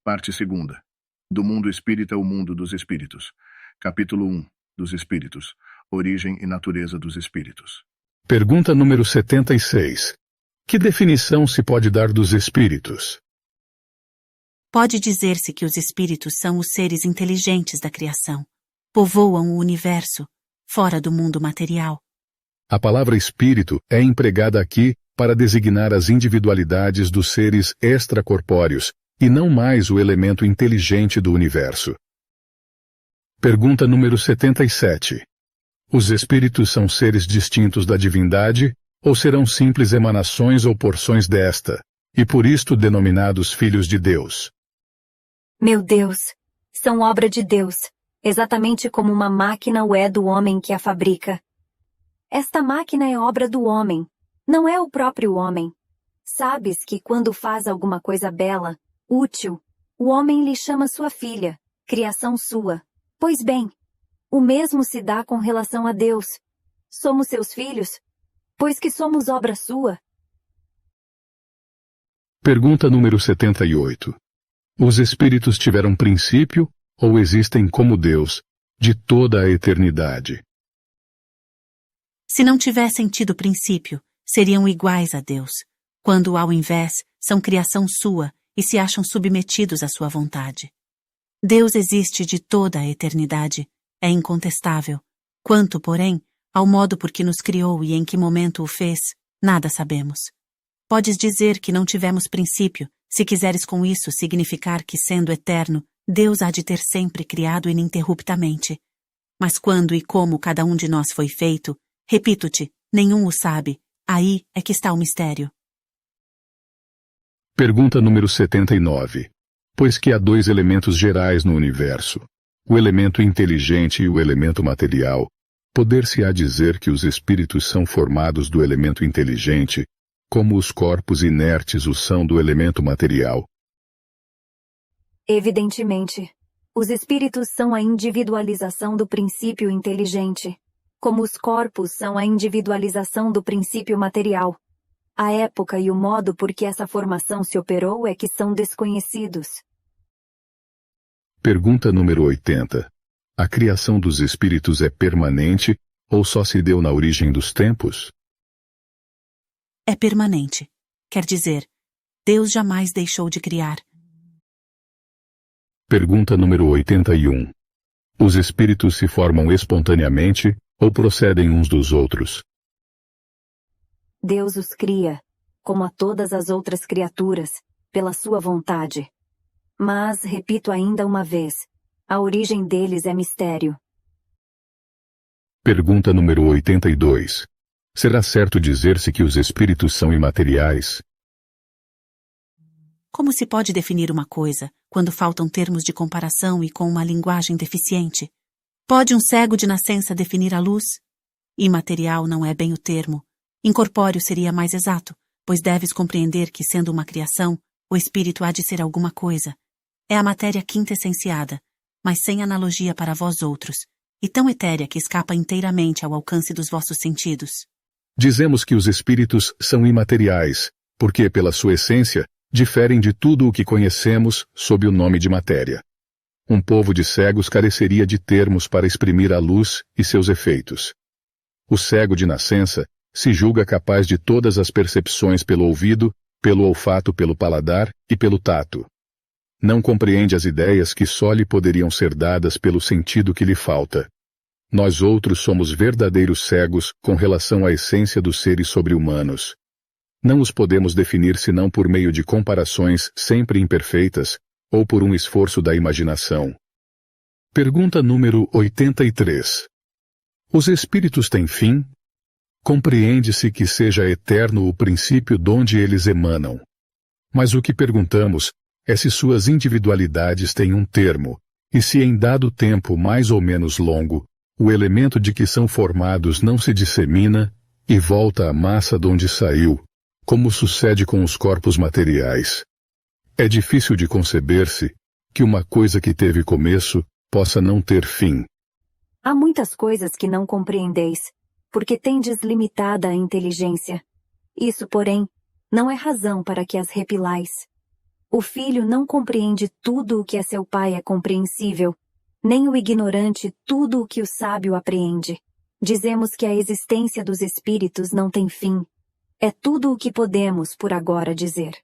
Parte 2. Do mundo espírita ao mundo dos espíritos. Capítulo 1. Dos espíritos. Origem e natureza dos espíritos. Pergunta número 76. Que definição se pode dar dos espíritos? Pode dizer-se que os espíritos são os seres inteligentes da criação. Povoam o universo, fora do mundo material. A palavra espírito é empregada aqui para designar as individualidades dos seres extracorpóreos, e não mais o elemento inteligente do universo. Pergunta número 77. Os espíritos são seres distintos da divindade, ou serão simples emanações ou porções desta, e por isto denominados filhos de Deus? Meu Deus, são obra de Deus, exatamente como uma máquina o é do homem que a fabrica. Esta máquina é obra do homem, não é o próprio homem. Sabes que quando faz alguma coisa bela, útil, o homem lhe chama sua filha, criação sua. Pois bem, o mesmo se dá com relação a Deus. Somos seus filhos, pois que somos obra sua. Pergunta número 78. Os espíritos tiveram princípio, ou existem como Deus, de toda a eternidade? Se não tivessem tido princípio, seriam iguais a Deus, quando, ao invés, são criação sua e se acham submetidos à sua vontade. Deus existe de toda a eternidade, é incontestável. Quanto, porém, ao modo por que nos criou e em que momento o fez, nada sabemos. Podes dizer que não tivemos princípio, se quiseres com isso significar que, sendo eterno, Deus há de ter sempre criado ininterruptamente. Mas quando e como cada um de nós foi feito, repito-te, nenhum o sabe, aí é que está o mistério. Pergunta número 79. Pois que há dois elementos gerais no universo, o elemento inteligente e o elemento material, poder-se-á dizer que os espíritos são formados do elemento inteligente, como os corpos inertes o são do elemento material? Evidentemente, os espíritos são a individualização do princípio inteligente, como os corpos são a individualização do princípio material. A época e o modo por que essa formação se operou é que são desconhecidos. Pergunta número 80. A criação dos espíritos é permanente ou só se deu na origem dos tempos? É permanente. Quer dizer, Deus jamais deixou de criar. Pergunta número 81. Os espíritos se formam espontaneamente ou procedem uns dos outros? Deus os cria, como a todas as outras criaturas, pela sua vontade. Mas, repito ainda uma vez, a origem deles é mistério. Pergunta número 82. Será certo dizer-se que os espíritos são imateriais? Como se pode definir uma coisa quando faltam termos de comparação e com uma linguagem deficiente? Pode um cego de nascença definir a luz? Imaterial não é bem o termo. Incorpóreo seria mais exato, pois deves compreender que, sendo uma criação, o espírito há de ser alguma coisa. É a matéria quintessenciada, mas sem analogia para vós outros, e tão etérea que escapa inteiramente ao alcance dos vossos sentidos. Dizemos que os espíritos são imateriais, porque, pela sua essência, diferem de tudo o que conhecemos sob o nome de matéria. Um povo de cegos careceria de termos para exprimir a luz e seus efeitos. O cego de nascença se julga capaz de todas as percepções pelo ouvido, pelo olfato, pelo paladar e pelo tato. Não compreende as ideias que só lhe poderiam ser dadas pelo sentido que lhe falta. Nós outros somos verdadeiros cegos com relação à essência dos seres sobre-humanos. Não os podemos definir senão por meio de comparações sempre imperfeitas ou por um esforço da imaginação. Pergunta número 83. Os espíritos têm fim? Compreende-se que seja eterno o princípio donde eles emanam. Mas o que perguntamos é se suas individualidades têm um termo, e se em dado tempo mais ou menos longo, o elemento de que são formados não se dissemina e volta à massa donde saiu, como sucede com os corpos materiais. É difícil de conceber-se que uma coisa que teve começo possa não ter fim. Há muitas coisas que não compreendeis, porque tendes limitada a inteligência. Isso, porém, não é razão para que as repilais. O filho não compreende tudo o que a seu pai é compreensível, nem o ignorante tudo o que o sábio apreende. Dizemos que a existência dos espíritos não tem fim. É tudo o que podemos por agora dizer.